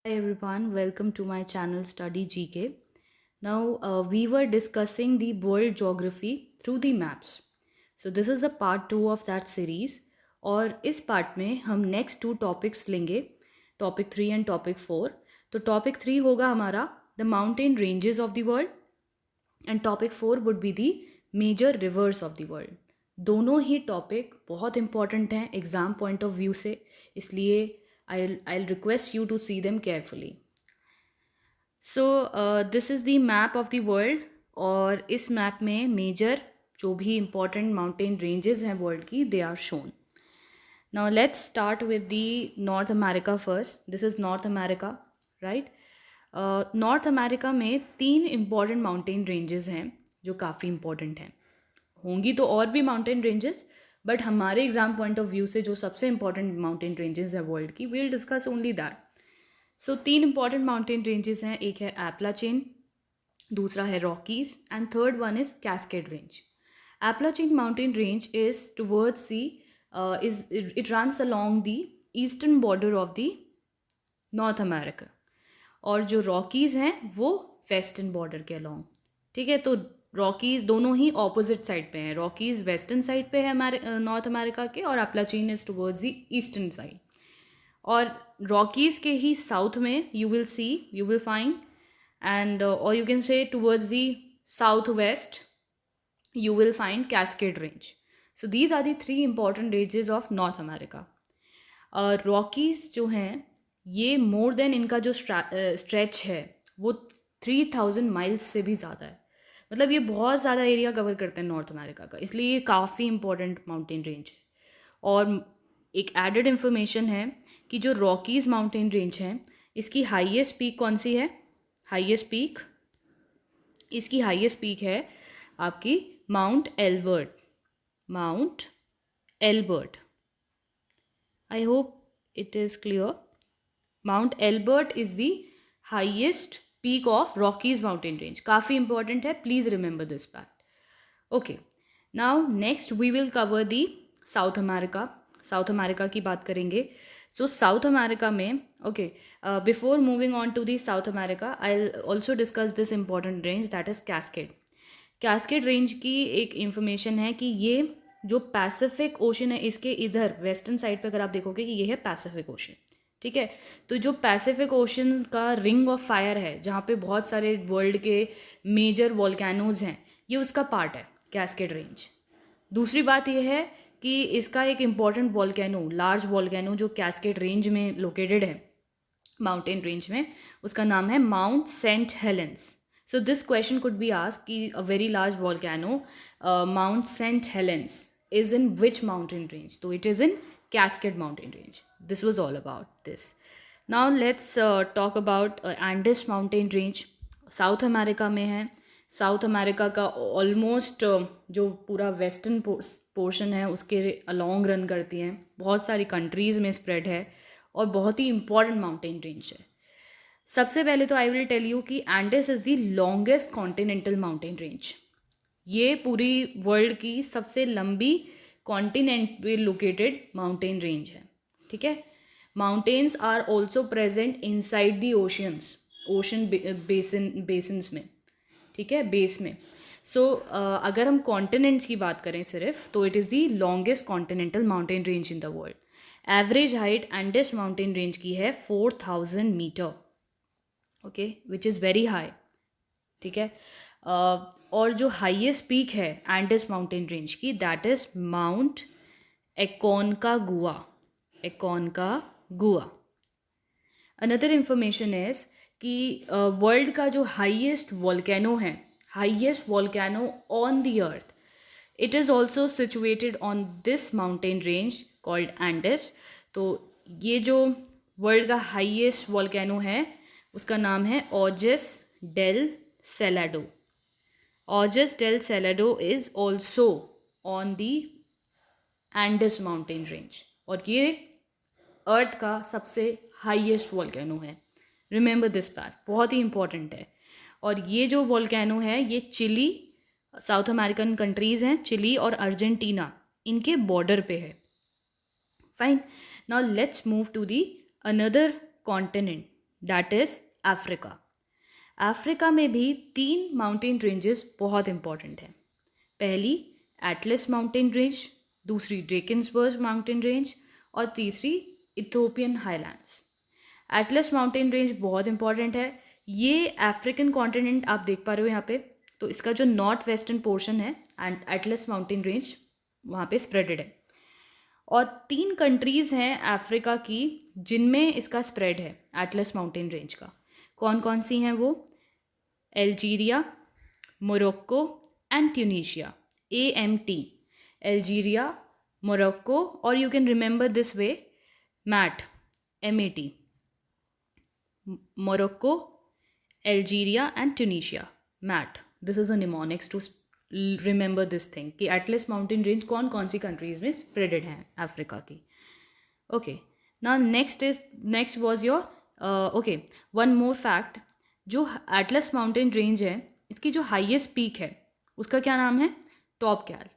Hi everyone, welcome to my channel Study GK. Now, we were discussing the world geography through the maps. So, this is the part 2 of that series. और इस part में हम next two topics लेंगे, topic 3 and topic 4. तो topic 3 होगा हमारा the mountain ranges of the world and topic 4 would be the major rivers of the world. दोनों ही टॉपिक बहुत इंपॉर्टेंट हैं एग्ज़ाम पॉइंट ऑफ व्यू से, इसलिए I'll request you to see them carefully. So this is the map of the world और इस map में major जो भी important mountain ranges हैं वर्ल्ड की they are shown. Now let's start with the North America first. This is North America, right? North America में 3 important mountain ranges हैं जो काफ़ी important हैं. होंगी तो और भी माउंटेन रेंजेस, बट हमारे एग्जाम पॉइंट ऑफ व्यू से जो सबसे इंपॉर्टेंट माउंटेन रेंजेस है वर्ल्ड की, we'll discuss only that. So 3 important mountain ranges हैं. एक है एप्लाचेन, दूसरा है Rockies and third one is Cascade range. Appalachian mountain range is towards the it runs along the eastern border of the North America, और जो Rockies हैं वो western border के अलोंग. ठीक है, तो रॉकीज़ दोनों ही ऑपोजिट साइड पे हैं. रॉकीज़ वेस्टर्न साइड पे है नॉर्थ अमेरिका के, और Appalachian is towards the eastern side. और रॉकीज़ के ही साउथ में यू विल फाइंड एंड और you can say towards the south west you will find Cascade Range. So these are the 3 important ranges of North America. Rockies जो हैं ये more than इनका जो स्ट्रेच है वो 3000 माइल्स से भी ज़्यादा है. मतलब ये बहुत ज़्यादा एरिया कवर करते हैं नॉर्थ अमेरिका का, इसलिए ये काफ़ी इंपॉर्टेंट माउंटेन रेंज है. और एक एडेड इन्फॉर्मेशन है कि जो रॉकीज़ माउंटेन रेंज है इसकी हाईएस्ट पीक कौन सी है. इसकी हाईएस्ट पीक है आपकी mount Elbert. I hope it is clear. Mount Elbert is the highest peak of Rockies mountain range. काफ़ी इंपॉर्टेंट है, please remember this fact. Okay, now next we will cover the South America की बात करेंगे. सो South America में okay, before moving on to the South America I will also discuss this important range that is Cascade range की एक information है कि ये जो पैसिफिक ओशन है इसके इधर वेस्टर्न साइड पे अगर आप देखोगे कि ये है पैसिफिक ओशन. ठीक है, तो जो पैसिफिक ओशन का रिंग ऑफ फायर है जहाँ पे बहुत सारे वर्ल्ड के मेजर वॉल्केनोज हैं, ये उसका पार्ट है कैस्केड रेंज. दूसरी बात यह है कि इसका एक इम्पॉर्टेंट वॉल्केनो, लार्ज वॉल्केनो जो कैस्केड रेंज में लोकेटेड है माउंटेन रेंज में, उसका नाम है mount Saint Helens. So this question could be asked कि a very large volcano, Mount St. Helens, is in which mountain range? So it is in Cascade Mountain Range. This was all about this. Now let's talk about Andes Mountain Range. South America में है. South America का almost जो पूरा western portion है उसके along run करती हैं, बहुत सारी कंट्रीज़ में स्प्रेड है और बहुत ही इंपॉर्टेंट माउंटेन रेंज है. सबसे पहले तो आई विल टेल यू कि Andes is the longest continental mountain range. ये पूरी वर्ल्ड की सबसे लंबी कॉन्टिनेंट पे लोकेटेड माउंटेन रेंज है. ठीक है, mountains are also present inside the ocean basins में. ठीक है, बेस में. सो अगर हम कॉन्टिनेंट्स की बात करें सिर्फ, तो it is the longest continental mountain range in the world. Average height Andes mountain range की है 4000 metre. Okay, which is very high. ठीक है, और जो हाईएस्ट पीक है एंडेस माउंटेन रेंज की that is Mount Aconcagua. Another information is कि world का जो highest volcano on the earth, it is also situated on this mountain range called Andes. तो ये जो वर्ल्ड का हाईएस्ट वॉल्केनो है उसका नाम है Ojos del Salado. Ojos del Salado is also on the Andes mountain range, और ये अर्थ का सबसे हाईएस्ट वॉल्केनो है. रिमेंबर दिस फैक्ट, बहुत ही इंपॉर्टेंट है. और ये जो वॉल्केनो है ये चिली, साउथ अमेरिकन कंट्रीज़ हैं चिली और अर्जेंटीना, इनके बॉर्डर पे है. Fine, now let's move to the another continent that is Africa. Africa में भी 3 माउंटेन रेंजेस बहुत इंपॉर्टेंट हैं। पहली एटलस माउंटेन रेंज, दूसरी ड्रेकन्सबर्ग माउंटेन रेंज और तीसरी Ethiopian highlands. Atlas mountain range बहुत इंपॉर्टेंट है। ये अफ्रीकन कॉन्टिनेंट आप देख पा रहे हो यहाँ पे, तो इसका जो नॉर्थ वेस्टर्न पोर्शन है एंड एटलस माउंटेन रेंज वहाँ पे स्प्रेडेड है। और 3 कंट्रीज़ हैं अफ्रीका की जिनमें इसका स्प्रेड है एटलस माउंटेन रेंज का। कौन कौन सी हैं वो? Algeria, Morocco and Tunisia. AMT, Algeria, Morocco, और you can remember this way, mat, MAT, Morocco, Algeria and Tunisia. MAT. This is a mnemonics to remember this thing कि Atlas mountain range कौन कौन सी कंट्रीज में spreaded हैं Africa की। Okay, now next was your okay, one more fact. जो Atlas mountain range है, इसकी जो हाईएस्ट पीक है उसका क्या नाम है? Toubkal.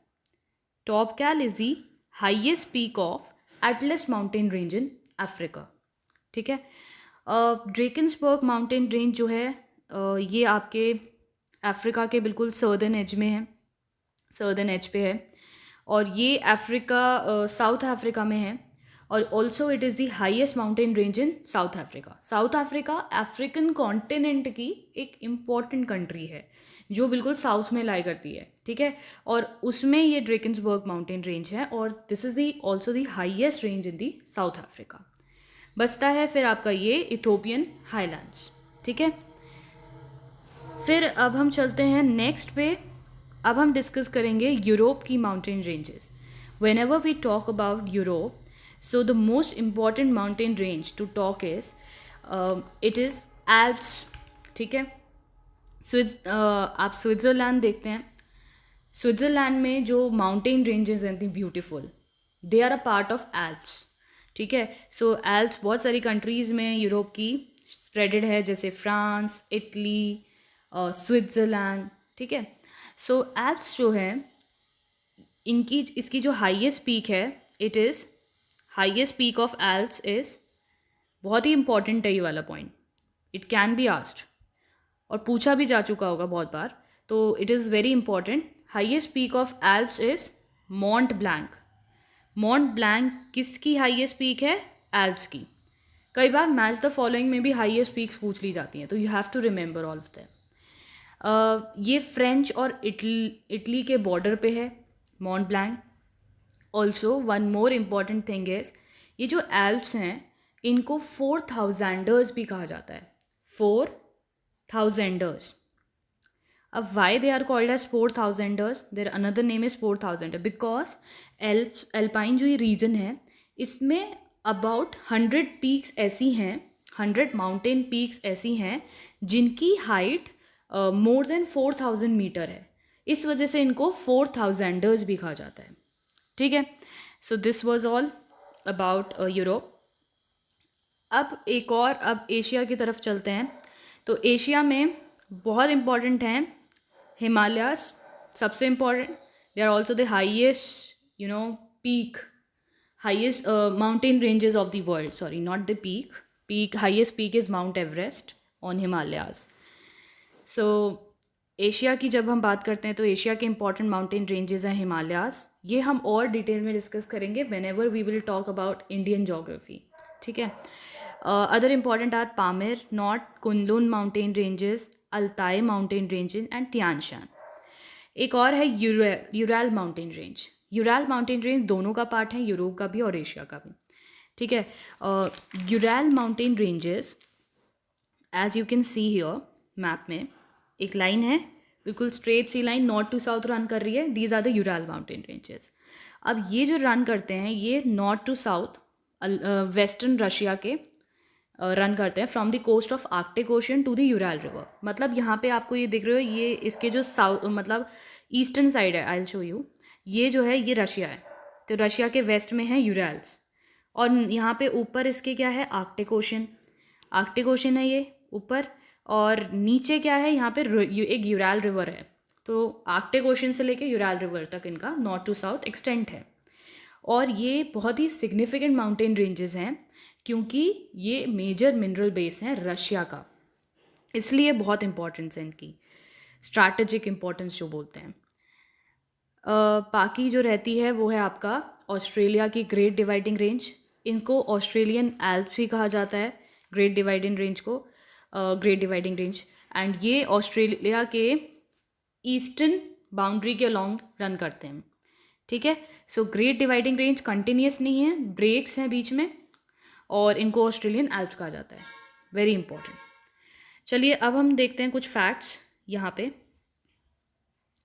Toubkal is the highest peak of Atlas mountain range in Africa. ठीक है। ड्रेकन्सबर्ग माउंटेन रेंज जो है ये आपके अफ्रीका के बिल्कुल सर्दर्न एज में है, सर्दर्न एज पे है, और ये अफ्रीका साउथ अफ्रीका में है। और also it is the highest mountain range in south Africa. South Africa African continent की एक इम्पॉर्टेंट कंट्री है जो बिल्कुल साउथ में लाई करती है। ठीक है, और उसमें ये ड्रेकन्सबर्ग माउंटेन रेंज है, और this is the also the highest range in the south Africa. बचता है फिर आपका ये इथोपियन हाईलैंड्स। ठीक है, फिर अब हम चलते हैं नेक्स्ट पे। अब हम डिस्कस करेंगे यूरोप की mountain ranges. Whenever we talk about Europe, so the most important mountain range to talk is it is Alps. ठीक है, आप स्विट्ज़रलैंड देखते हैं। स्विट्ज़रलैंड में जो माउंटेन रेंजेस हैं, the beautiful, they are a part of Alps. ठीक है, सो एल्प्स बहुत सारी कंट्रीज़ में यूरोप की स्प्रेडेड है, जैसे फ्रांस, इटली, स्विट्ज़रलैंड। ठीक है, सो एल्प्स जो है इसकी जो हाईएस्ट पीक है, it is highest peak of Alps is, बहुत ही इंपॉर्टेंट है ये वाला point, it can be asked और पूछा भी जा चुका होगा बहुत बार, तो it is very important. Highest peak of Alps is मॉन्ट blank. मॉन्ट blank किसकी हाईएस्ट पीक है? एल्प्स की। कई बार मैच द फॉलोइंग में भी हाईएस्ट पीक्स पूछ ली जाती हैं, तो you have to remember all of them. ये फ्रेंच और इटली के बॉर्डर पे है Mont Blanc. Also one more important thing is, ये जो एल्प्स हैं इनको 4000ers भी कहा जाता है। 4000ers। अब why they are called as 4000ers, there another name is 4000 because Alpine जो ये रीजन है इसमें अबाउट 100 पीक्स ऐसी हैं, 100 माउंटेन पीक्स ऐसी हैं जिनकी हाइट मोर देन 4000 मीटर है। इस वजह से इनको 4000ers भी कहा जाता है। ठीक है, so this was all about Europe. अब एशिया की तरफ चलते हैं। तो एशिया में बहुत इंपॉर्टेंट हैं हिमालयाज, सबसे important. They are also the highest peak, highest mountain ranges of the world. Sorry, not the peak, highest peak is mount Everest on Himalayas. So Asia की जब हम बात करते हैं तो एशिया के इंपॉर्टेंट माउंटेन रेंजेस हैं हिमालयाज। ये हम और डिटेल में डिस्कस करेंगे whenever we will talk about Indian geography. ठीक है, other important are Pamir, knot, Kunlun mountain ranges, Altai mountain ranges and Tianshan. एक और है Ural mountain range. Ural mountain range दोनों का पार्ट है, यूरोप का भी और एशिया का भी। ठीक है, Ural mountain ranges, as you can see here map में एक लाइन है, बिल्कुल स्ट्रेट सी line north to south run कर रही है। These are the Ural mountain ranges. अब ये जो रन करते हैं ये north to south western Russia के रन करते हैं, from the coast of Arctic Ocean to the Ural river. मतलब यहाँ पे आपको ये दिख रहे हो, ये इसके जो साउथ मतलब ईस्टर्न साइड है, आई विल शो यू। ये जो है ये रशिया है, तो रशिया के वेस्ट में है यूरैल्स, और यहाँ पे ऊपर इसके क्या है? Arctic ocean. आर्कटिक ओशन है ये ऊपर, और नीचे क्या है? यहाँ पे एक यूरैल रिवर है। तो आर्कटिक ओशन से लेके यूरैल रिवर तक इनका नॉर्थ टू साउथ एक्सटेंट है। और ये बहुत ही सिग्निफिकेंट माउंटेन रेंजेस हैं क्योंकि ये मेजर मिनरल बेस हैं रशिया का, इसलिए बहुत इंपॉर्टेंस है इनकी, स्ट्रैटेजिक इम्पोर्टेंस जो बोलते हैं। बाकी जो रहती है वो है आपका ऑस्ट्रेलिया की ग्रेट डिवाइडिंग रेंज, इनको ऑस्ट्रेलियन एल्प्स भी कहा जाता है, ग्रेट डिवाइडिंग रेंज को, ग्रेट डिवाइडिंग रेंज। एंड ये ऑस्ट्रेलिया के ईस्टर्न बाउंड्री के अलॉन्ग रन करते हैं, ठीक है। So great Dividing range continuous नहीं है, ब्रेक्स हैं बीच में, और इनको ऑस्ट्रेलियन एल्प्स कहा जाता है, वेरी इंपॉर्टेंट। चलिए अब हम देखते हैं कुछ फैक्ट्स यहाँ पे,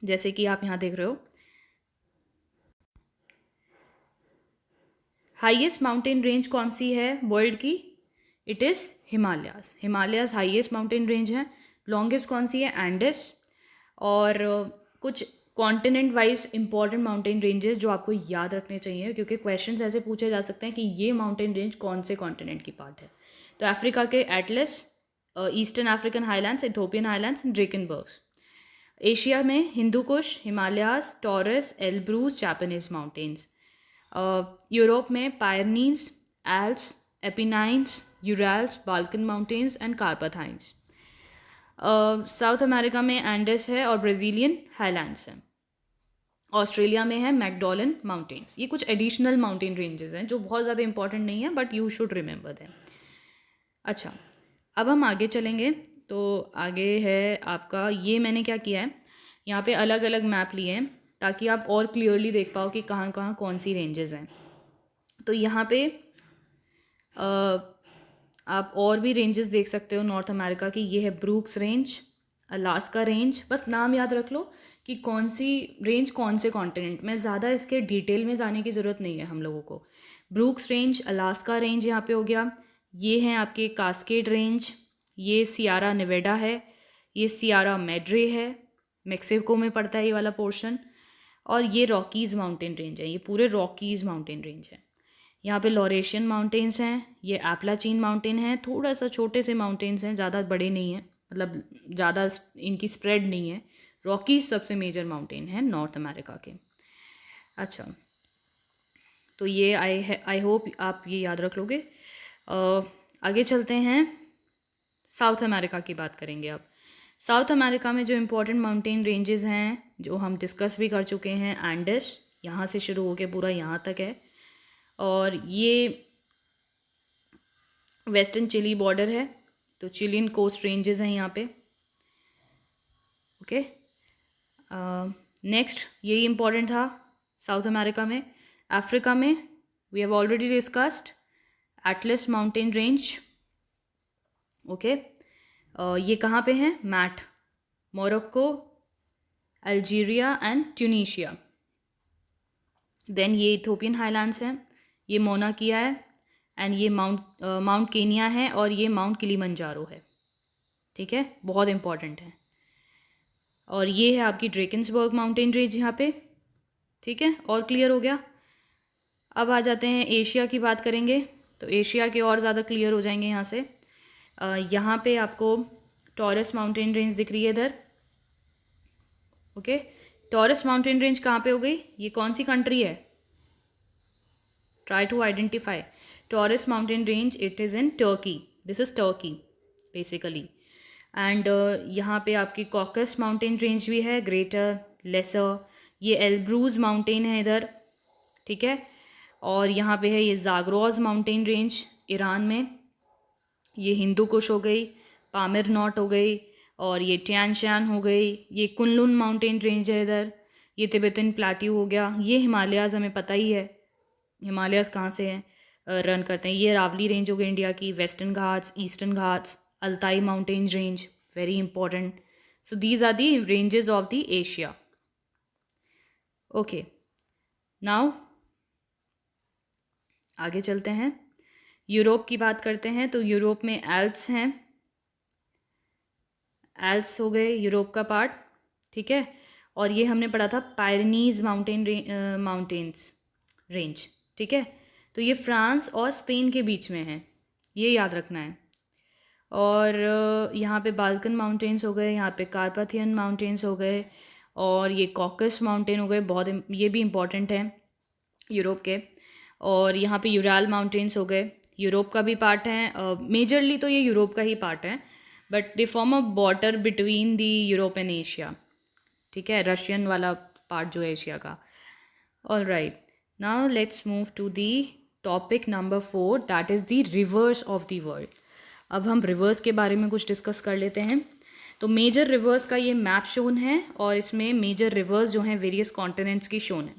जैसे कि आप यहाँ देख रहे हो, हाईएस्ट माउंटेन रेंज कौन सी है वर्ल्ड की, it is Himalayas, Himalayas highest mountain range है। लॉन्गेस्ट कौन सी है, एंडस। और कुछ continent wise important mountain ranges जो आपको याद रखने चाहिए, क्योंकि क्वेश्चंस ऐसे पूछे जा सकते हैं कि ये माउंटेन रेंज कौन से कॉन्टिनेंट की पार्ट है। तो अफ्रीका के Atlas, eastern African highlands, Ethiopian highlands and Drakensbergs. Asia में Hindu Kush, Himalayas, Taurus, Elburz, Japanese mountains. Europe में Pyrenees, Alps, Apennines, Urals, Balkan mountains and Carpathians. South America में एंडेस है और ब्राज़ीलियन हाईलैंड्स हैं। ऑस्ट्रेलिया में है मैकडॉलन माउंटेन्स। ये कुछ एडिशनल माउंटेन रेंजेस हैं जो बहुत ज़्यादा इंपॉर्टेंट नहीं है, but you should remember them. अच्छा, अब हम आगे चलेंगे, तो आगे है आपका, ये मैंने क्या किया है, यहाँ पे अलग अलग मैप लिए हैं ताकि आप और क्लियरली देख पाओ कि कहाँ कहाँ कौन सी रेंजेस हैं। तो यहाँ पे आप और भी रेंजेस देख सकते हो नॉर्थ अमेरिका की। ये है ब्रूक्स रेंज, अलास्का रेंज, बस नाम याद रख लो कि कौन सी रेंज कौन से कॉन्टिनेंट में, ज़्यादा इसके डिटेल में जाने की ज़रूरत नहीं है हम लोगों को। ब्रूक्स रेंज, अलास्का रेंज यहाँ पे हो गया। ये हैं आपके कास्केड रेंज, ये सियारा नेवेडा है, ये सियारा मैड्रे है, मेक्सिको में पड़ता है ये वाला पोर्शन, और ये रॉकीज़ माउंटेन रेंज है, ये पूरे रॉकीज़ माउंटेन रेंज है। यहाँ पे लॉरेशियन माउंटेन्स हैं, ये एप्लाचीन माउंटेन है, थोड़ा सा छोटे से माउंटेन्स हैं, ज़्यादा बड़े नहीं हैं, मतलब ज़्यादा इनकी स्प्रेड नहीं है। रॉकीज सबसे मेजर माउंटेन है नॉर्थ अमेरिका के। अच्छा, तो ये आई होप आप ये याद रख लोगे। आगे चलते हैं, साउथ अमेरिका की बात करेंगे अब। साउथ अमेरिका में जो इम्पोर्टेंट माउंटेन रेंजेस हैं जो हम डिस्कस भी कर चुके हैं, एंडेस यहाँ से शुरू होकर पूरा यहाँ तक है, और ये वेस्टर्न चिली बॉर्डर है, तो चिलियन कोस्ट रेंजेस हैं यहाँ पे। ओके, नेक्स्ट यही इम्पॉर्टेंट था साउथ अमेरिका में। अफ्रीका में we have already discussed Atlas mountain range. Okay, ये कहाँ पे हैं, मैट, Morocco, Algeria and Tunisia. Then ये इथोपियन हाईलैंड्स हैं, ये मोना किया है, एंड ये माउंट केनिया है, और ये माउंट किलिमंजारो है, ठीक है, बहुत इंपॉर्टेंट है। और ये है आपकी ड्रेकन्सबर्ग माउंटेन रेंज यहाँ पे, ठीक है, और क्लियर हो गया। अब आ जाते हैं एशिया की बात करेंगे, तो एशिया के और ज़्यादा क्लियर हो जाएंगे यहाँ से। यहाँ पे आपको टॉरस माउंटेन रेंज दिख रही है इधर। ओके, टॉरस माउंटेन रेंज कहाँ पे हो गई, ये कौन सी कंट्री है, try to identify. Taurus mountain range, it is in Turkey, this is Turkey basically. And यहाँ पे आपकी कॉकस माउंटेन रेंज भी है, ग्रेटर, लेसर, ये एल्ब्रूज माउंटेन है इधर, ठीक है। और यहाँ पे है ये जागरोज माउंटेन रेंज ईरान में, ये हिंदू कुश हो गई, पामिर नॉट हो गई, और ये टियान शान हो गई, ये कुनलुन माउंटेन रेंज है इधर, ये तिब्बतन प्लाट्यू हो गया, ये हिमालयाज़ हमें पता ही है हिमालयाज़ कहाँ से हैं, रन करते हैं। ये रावली रेंज हो गई इंडिया की, Western Ghats, Eastern Ghats, Altai mountain range, very important. So these are the ranges of the Asia. Okay, now आगे चलते हैं, यूरोप की बात करते हैं। तो यूरोप में एल्प्स हैं, एल्प्स हो गए यूरोप का पार्ट, ठीक है। और ये हमने पढ़ा था पायरनीज माउंटेन्स रेंज, ठीक है। तो ये फ्रांस और स्पेन के बीच में है, ये याद रखना है। और यहाँ पे बाल्कन माउंटेन्स हो गए, यहाँ पे कार्पाथियन माउंटेन्स हो गए, और ये कॉकस माउंटेन हो गए, बहुत ये भी इम्पॉर्टेंट है यूरोप के। और यहाँ पे यूराल माउंटेन्स हो गए, यूरोप का भी पार्ट है, मेजरली तो ये यूरोप का ही पार्ट है, but they form a border between the Europe and Asia, ठीक है, रशियन वाला पार्ट जो है एशिया का। All right, now let's move to the topic number 4, that is the rivers of the world. अब हम रिवर्स के बारे में कुछ डिस्कस कर लेते हैं। तो मेजर रिवर्स का ये मैप शोन है और इसमें मेजर रिवर्स जो हैं वेरियस कॉन्टिनेंट्स की शोन है।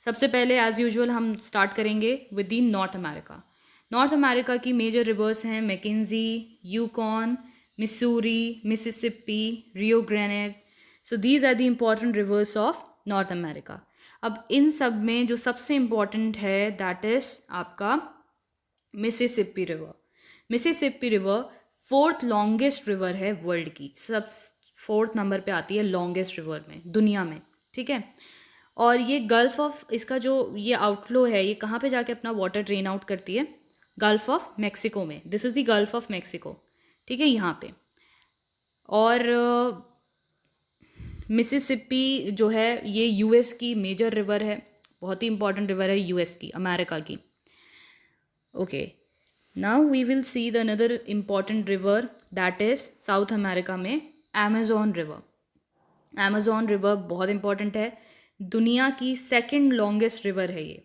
सबसे पहले एज यूजुअल हम स्टार्ट करेंगे with the North America. North America की मेजर रिवर्स हैं Mackenzie, Yukon, Missouri, Mississippi, Rio Grande. So these are the important rivers of North America. अब इन सब में जो सबसे इम्पॉर्टेंट है दैट इज़ आपका Mississippi river. Mississippi river 4th longest river है वर्ल्ड की, सब 4th नंबर पे आती है लॉन्गेस्ट रिवर में दुनिया में, ठीक है। और ये गल्फ ऑफ, इसका जो ये आउटफ्लो है ये कहाँ पे जाके अपना वाटर ड्रेन आउट करती है? गल्फ ऑफ मैक्सिको में। This is the gulf of Mexico, ठीक है, यहाँ पे। और मिसिसिपी जो है ये यूएस की मेजर रिवर है, बहुत ही इंपॉर्टेंट रिवर है यूएस की, अमेरिका की। Okay, now we will see the another important river that is South America में अमेजोन रिवर। अमेजोन रिवर बहुत इंपॉर्टेंट है, दुनिया की 2nd लॉन्गेस्ट रिवर है ये,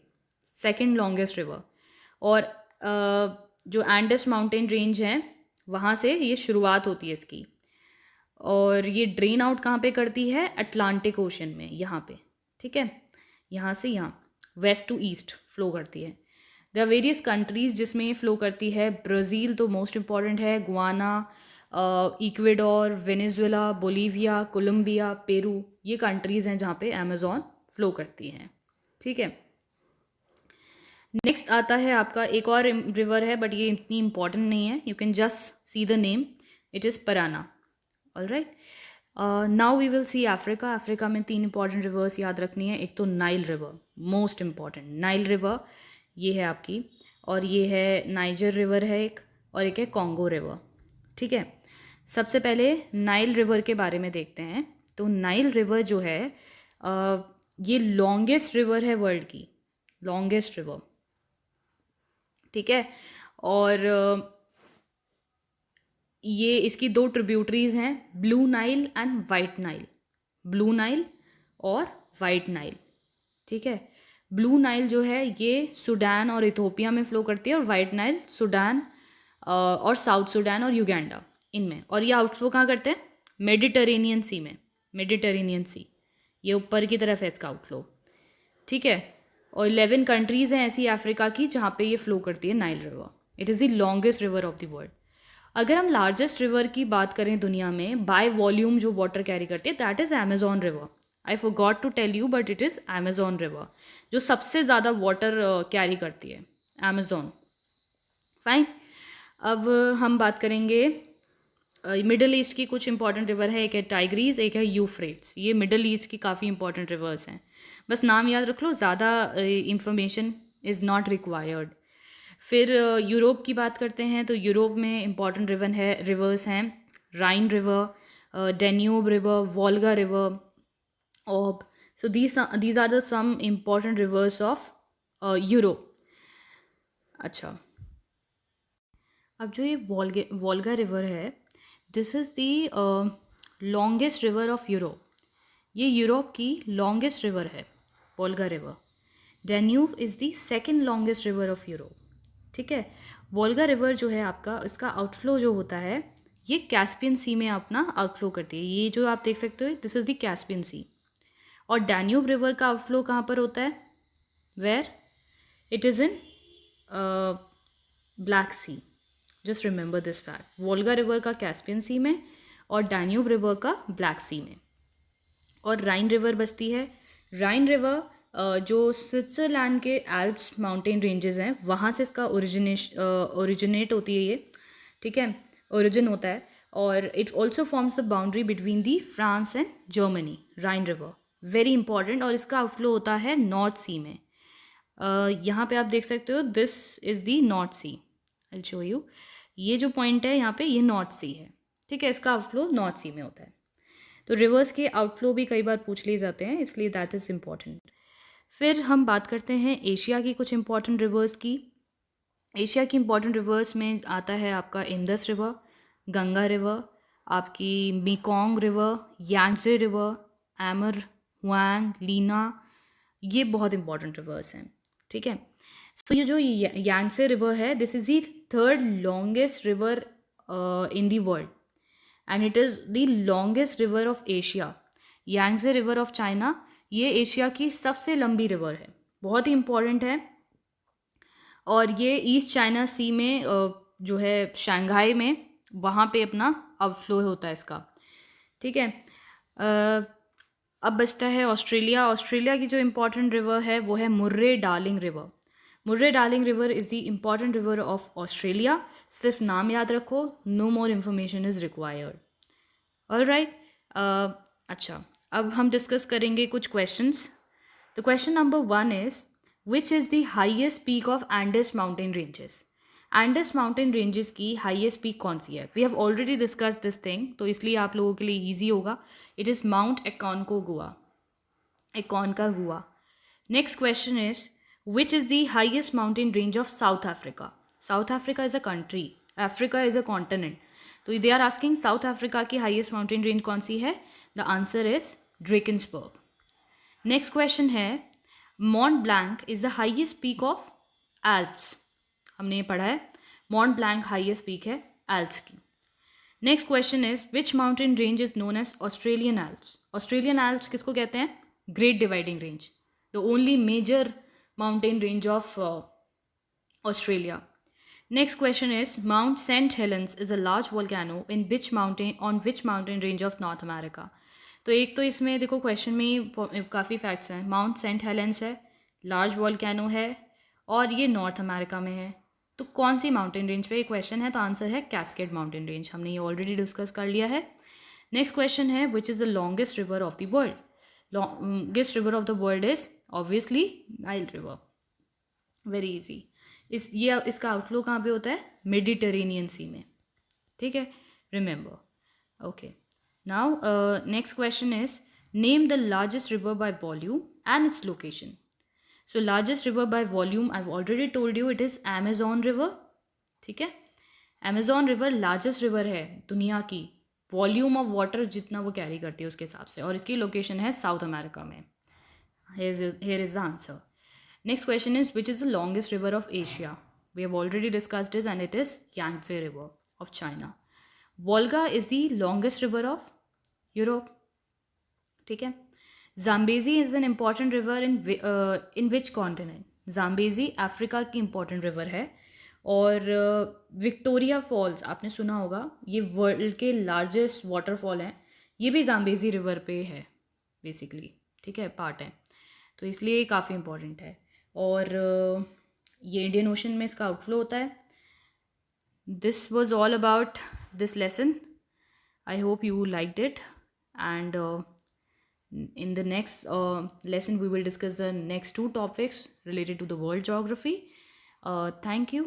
2nd लॉन्गेस्ट रिवर। और जो एंडस माउंटेन रेंज है वहाँ से ये शुरुआत होती है इसकी, और ये ड्रेन आउट कहाँ पे करती है? अटलांटिक ओशन में, यहाँ पे, ठीक है, यहाँ से यहाँ वेस्ट टू ईस्ट फ्लो करती है। देयर आर वेरियस कंट्रीज जिसमें ये फ्लो करती है। ब्राज़ील तो मोस्ट इम्पॉर्टेंट है, Guyana, Ecuador, Venezuela, Bolivia, Colombia, Peru, ये कंट्रीज़ हैं जहाँ पे अमेजोन फ्लो करती हैं, ठीक है। नेक्स्ट आता है आपका एक और रिवर है, बट ये इतनी इम्पॉर्टेंट नहीं है, you can just see the name, it is Parana. All right, now we will see Africa. Africa में 3 इंपॉर्टेंट रिवर्स याद रखनी है। एक तो Nile river, most important Nile river, ये है आपकी, और ये है नाइजर रिवर है एक, और एक है कॉन्गो रिवर, ठीक है। सबसे पहले नाइल रिवर के बारे में देखते हैं। तो नाइल रिवर जो है ये लॉन्गेस्ट रिवर है वर्ल्ड की, लॉन्गेस्ट रिवर, ठीक है। और ये इसकी 2 ट्रिब्यूटरीज हैं, blue Nile and white Nile, blue Nile और वाइट नाइल, ठीक है। ब्लू नाइल जो है ये सूडान और इथोपिया में फ़्लो करती है, और वाइट नाइल सूडान और साउथ सूडान और युगांडा इनमें। और ये आउटफ्लो कहाँ करते हैं? मेडिटरेनियन सी में, मेडिटरेनियन सी, ये ऊपर की तरफ है इसका आउटफ्लो, ठीक है। और 11 कंट्रीज़ हैं ऐसी अफ्रीका की जहाँ पे ये फ़्लो करती है Nile river. It is the longest river of the world. अगर हम लार्जेस्ट रिवर की बात करें दुनिया में बाय वॉल्यूम जो वाटर कैरी करती है, that is Amazon river. I forgot to tell you, but it is Amazon river जो सबसे ज़्यादा वाटर कैरी करती है, अमेजोन। फाइन, अब हम बात करेंगे मिडल ईस्ट की कुछ इंपॉर्टेंट रिवर है। एक है टाइग्रीज, एक है यूफ्रेट्स। ये मिडल ईस्ट की काफ़ी इंपॉर्टेंट रिवर्स हैं, बस नाम याद रख लो, ज़्यादा इंफॉर्मेशन इज़ नॉट रिक्वायर्ड। फिर यूरोप की बात करते हैं। तो यूरोप में इंपॉर्टेंट रिवर्स हैं Rhine river, Danube river, Volga river, Ob. So these are the some important rivers of Europe. अच्छा, अब जो ये वोल्गा रिवर है, this is the longest river of Europe. ये यूरोप की लॉन्गेस्ट रिवर है Volga river. Danube is the 2nd longest river of Europe, ठीक है। वोल्गा रिवर जो है आपका, इसका आउटफ्लो जो होता है ये कैस्पियन सी में अपना आउटफ्लो करती है। ये जो आप देख सकते हो, this is the Caspian sea. और डैन्यूब रिवर का आउटफ्लो कहाँ पर होता है? Where? It is in Black sea. Just remember this fact, Volga river का कैस्पियन सी में और डैन्यूब रिवर का ब्लैक सी में। और राइन रिवर बसती है। राइन रिवर जो स्विट्ज़रलैंड के एल्प्स माउंटेन रेंजेस हैं वहाँ से इसका ओरिजिनेट होती है ये, ठीक है, ओरिजिन होता है। और it also forms the boundary between the France and Germany. Ryan river very important, और इसका आउटफ्लो होता है नॉर्थ सी में। यहाँ पे आप देख सकते हो, this is the North sea. I show you, ये जो पॉइंट है यहाँ पे, ये नॉर्थ सी है, ठीक है, इसका आउटफ्लो नॉर्थ सी में होता है। तो रिवर्स के आउटफ्लो भी कई बार पूछ लिए जाते हैं, इसलिए दैट इज़ इम्पॉर्टेंट। फिर हम बात करते हैं एशिया की कुछ इंपॉर्टेंट रिवर्स की। एशिया की इंपॉर्टेंट रिवर्स में आता है आपका इंडस रिवर, गंगा रिवर, आपकी Mekong river, Yangtze river, Amur, Huang, Lena, ये बहुत इंपॉर्टेंट रिवर्स हैं, ठीक है। सो ये जो यांगसे रिवर है, this is the third longest river in the world and it is the longest river of Asia. Yangtze river of China, ये Asia की सबसे लंबी रिवर है, बहुत ही इंपॉर्टेंट है। और ये ईस्ट चाइना सी में जो है शंघाई में, वहाँ पे अपना आउटफ्लो होता है इसका, ठीक है। अब बचता है ऑस्ट्रेलिया। ऑस्ट्रेलिया की जो इम्पोर्टेंट रिवर है वो है Murray Darling river. Murray Darling river is the important river of Australia. सिर्फ नाम याद रखो, no more information is required. Alright, अच्छा, अब हम डिस्कस करेंगे कुछ क्वेश्चंस। तो question number 1 is which is the highest peak of Andes mountain ranges. Andes mountain ranges की हाइएस्ट पीक कौन सी है? We have already discuss this thing, तो इसलिए आप लोगों के लिए ईजी होगा। It is Mount Aconcagua, Aconcagua. Next question is which is the highest mountain range of South Africa. South Africa is a country, Africa is a continent, तो they are asking South Africa की highest mountain range कौन सी है? The answer is Drakensberg. Next question है Mont Blanc is the highest peak of Alps. हमने ये पढ़ा है, मॉन्ट ब्लैंक हाइएस्ट पीक है एल्प्स की। Next question is which mountain range is known as Australian Alps. Australian Alps किसको कहते हैं? Great Dividing range, the only major mountain range of Australia. Next question is Mount St. Helens is a large volcano in which mountain on which mountain range of North America। तो एक तो इसमें देखो question में काफ़ी facts हैं। Mount Saint Helens है, large volcano है, और ये नॉर्थ अमेरिका में है। तो कौन सी माउंटेन रेंज पे ये क्वेश्चन है? तो आंसर है कैस्केड माउंटेन रेंज, हमने ये ऑलरेडी डिस्कस कर लिया है। नेक्स्ट क्वेश्चन है विच is the longest river of the world. Longest river of the world is obviously Nile river, very easy. इसका आउटफ्लो कहाँ पे होता है? मेडिटेरेनियन सी में, ठीक है, remember. Okay, now next question is name the largest river by volume and its location. So largest river by volume I have already told you, it is Amazon river, ठीक है। Amazon river largest river है दुनिया की, volume of water जितना वो carry करती है उसके हिसाब से, और इसकी लोकेशन है साउथ अमेरिका में। Here is the answer. Next question is which is the longest river of Asia? We have already discussed this and it is Yangtze River of China. Volga is the longest river of Europe, ठीक है। Zambezi is an important river in which continent? Zambezi Africa की important river है, और Victoria false आपने सुना होगा, ये world के लार्जेस्ट वाटरफॉल हैं, ये भी जाम्बेजी रिवर पे है बेसिकली, ठीक है, पार्ट है, तो इसलिए काफ़ी इम्पॉर्टेंट है। और ये इंडियन ओशन में इसका आउटफ्लो होता है। This was all about this lesson, I hope you liked it, and in the next lesson we will discuss the next two topics related to the world geography. Thank you.